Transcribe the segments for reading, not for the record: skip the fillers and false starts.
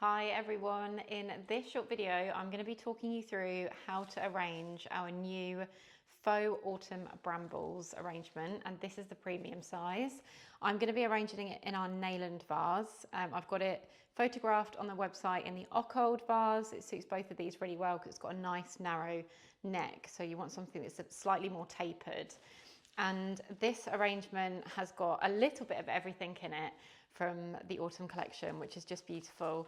Hi everyone, in this short video I'm going to be talking you through how to arrange our new Faux Autumn Brambles arrangement, and this is the premium size. I'm going to be arranging it in our Nayland vase. I've got it photographed on the website in the Occold vase. It suits both of these really well because it's got a nice narrow neck, so you want something that's slightly more tapered. And this arrangement has got a little bit of everything in it from the autumn collection, which is just beautiful.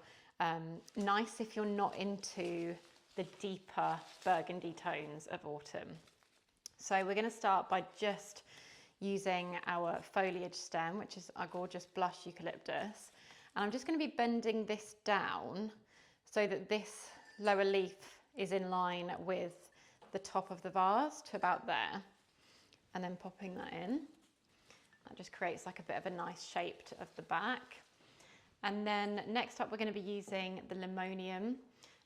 Nice if you're not into the deeper burgundy tones of autumn. So we're going to start by just using our foliage stem, which is our gorgeous blush eucalyptus. And I'm just going to be bending this down so that this lower leaf is in line with the top of the vase to about there. And then popping that in. That just creates like a bit of a nice shape of the back. And then next up we're going to be using the limonium.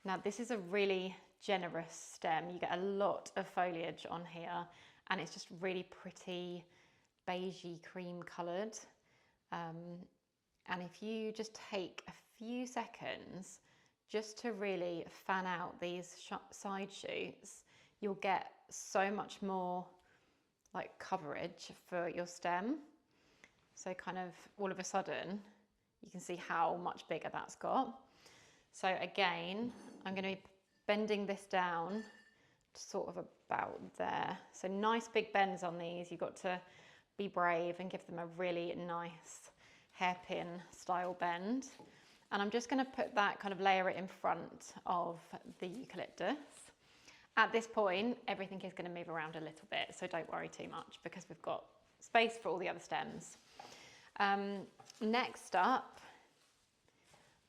Now this is a really generous stem. You get a lot of foliage on here and it's just really pretty beigey cream coloured. And if you just take a few seconds just to really fan out these side shoots, you'll get so much more like coverage for your stem. So kind of all of a sudden you can see how much bigger that's got. So again, I'm going to be bending this down to sort of about there. So nice big bends on these. You've got to be brave and give them a really nice hairpin style bend. And I'm just going to put that, kind of layer it in front of the eucalyptus. At this point, everything is going to move around a little bit, so don't worry too much because we've got space for all the other stems. Next up,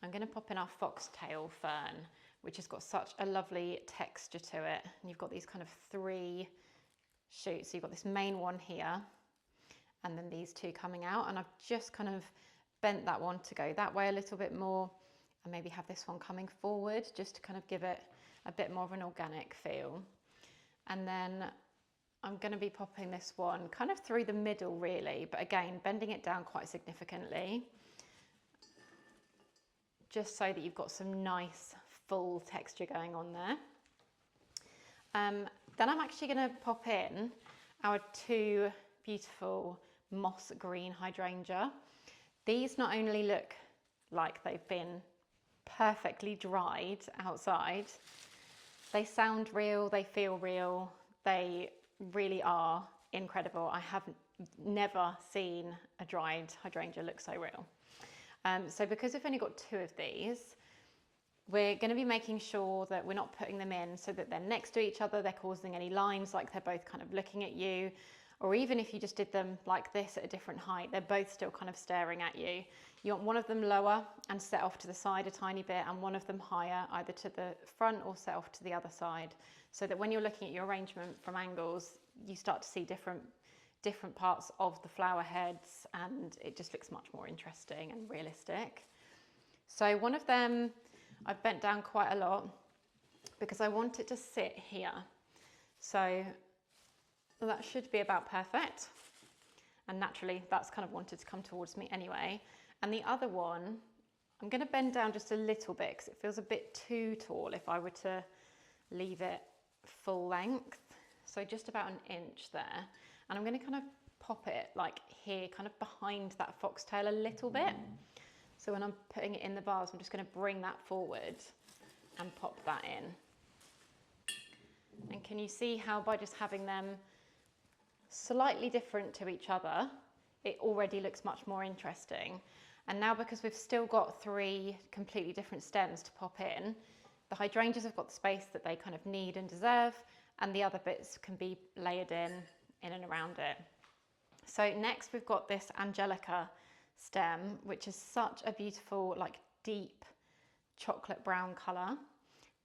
I'm going to pop in our foxtail fern, which has got such a lovely texture to it. And you've got these kind of three shoots. So you've got this main one here, and then these two coming out. And I've just kind of bent that one to go that way a little bit more, and maybe have this one coming forward just to kind of give it a bit more of an organic feel. And then I'm going to be popping this one kind of through the middle really, but again bending it down quite significantly just so that you've got some nice full texture going on there. Then I'm actually going to pop in our two beautiful moss green hydrangea. These not only look like they've been perfectly dried outside, they sound real, they feel real, they really are incredible. I have never seen a dried hydrangea look so real. So because we've only got two of these, we're going to be making sure that we're not putting them in so that they're next to each other, they're causing any lines like they're both kind of looking at you, or even if you just did them like this at a different height, they're both still kind of staring at you. You want one of them lower and set off to the side a tiny bit, and one of them higher, either to the front or set off to the other side, so that when you're looking at your arrangement from angles, you start to see different parts of the flower heads, and it just looks much more interesting and realistic. So one of them I've bent down quite a lot because I want it to sit here. So that should be about perfect. And naturally, that's kind of wanted to come towards me anyway. And the other one, I'm going to bend down just a little bit because it feels a bit too tall if I were to leave it full length. So just about an inch there. And I'm going to kind of pop it like here, kind of behind that foxtail a little bit. So when I'm putting it in the vase, I'm just going to bring that forward and pop that in. And can you see how by just having them slightly different to each other, it already looks much more interesting. And now because we've still got three completely different stems to pop in, the hydrangeas have got the space that they kind of need and deserve, and the other bits can be layered in and around it. So next we've got this angelica stem, which is such a beautiful, like deep chocolate brown colour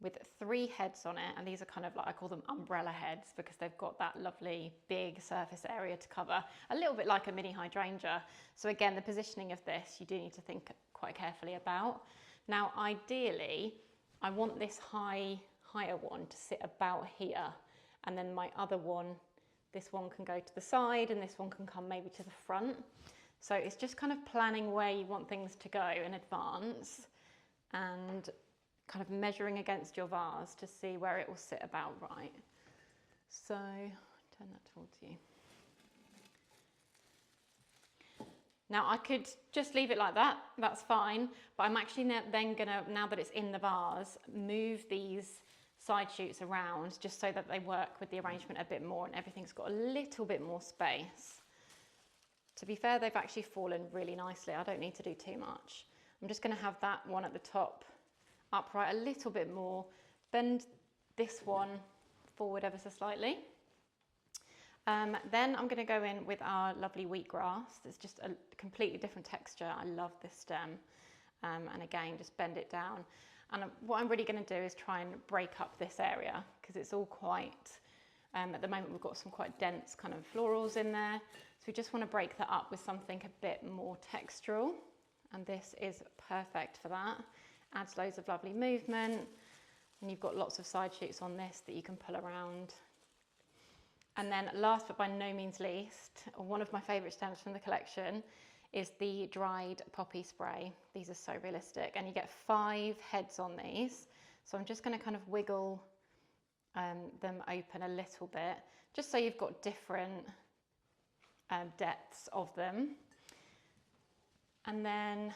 with three heads on it. And these are kind of like, I call them umbrella heads because they've got that lovely big surface area to cover, a little bit like a mini hydrangea. So again, the positioning of this, you do need to think quite carefully about. Now, ideally, I want this higher one to sit about here. And then my other one, this one can go to the side and this one can come maybe to the front. So it's just kind of planning where you want things to go in advance and kind of measuring against your vase to see where it will sit about right. So turn that towards you. Now I could just leave it like that, that's fine, but I'm actually then gonna, now that it's in the vase, move these side shoots around just so that they work with the arrangement a bit more and everything's got a little bit more space. To be fair, they've actually fallen really nicely. I don't need to do too much. I'm just gonna have that one at the top upright a little bit more, bend this one forward ever so slightly. Then I'm going to go in with our lovely wheatgrass. It's just a completely different texture. I love this stem. And again, just bend it down. And what I'm really going to do is try and break up this area because it's all quite, at the moment we've got some quite dense kind of florals in there. So we just want to break that up with something a bit more textural. And this is perfect for that. Adds loads of lovely movement. And you've got lots of side shoots on this that you can pull around. And then last but by no means least, one of my favourite stems from the collection is the dried poppy spray. These are so realistic and you get 5 heads on these. So I'm just going to kind of wiggle them open a little bit, just so you've got different depths of them. And then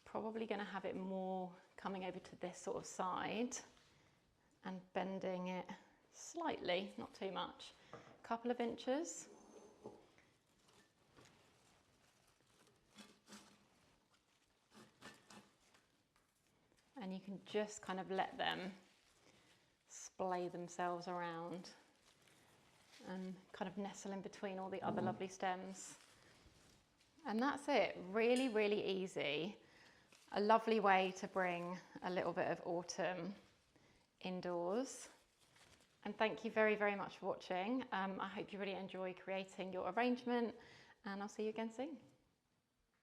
probably going to have it more coming over to this sort of side and bending it slightly, not too much, a couple of inches. And you can just kind of let them splay themselves around and kind of nestle in between all the other lovely stems. And that's it, really, really easy. A lovely way to bring a little bit of autumn indoors. And thank you very, very much for watching. I hope you really enjoy creating your arrangement and I'll see you again soon.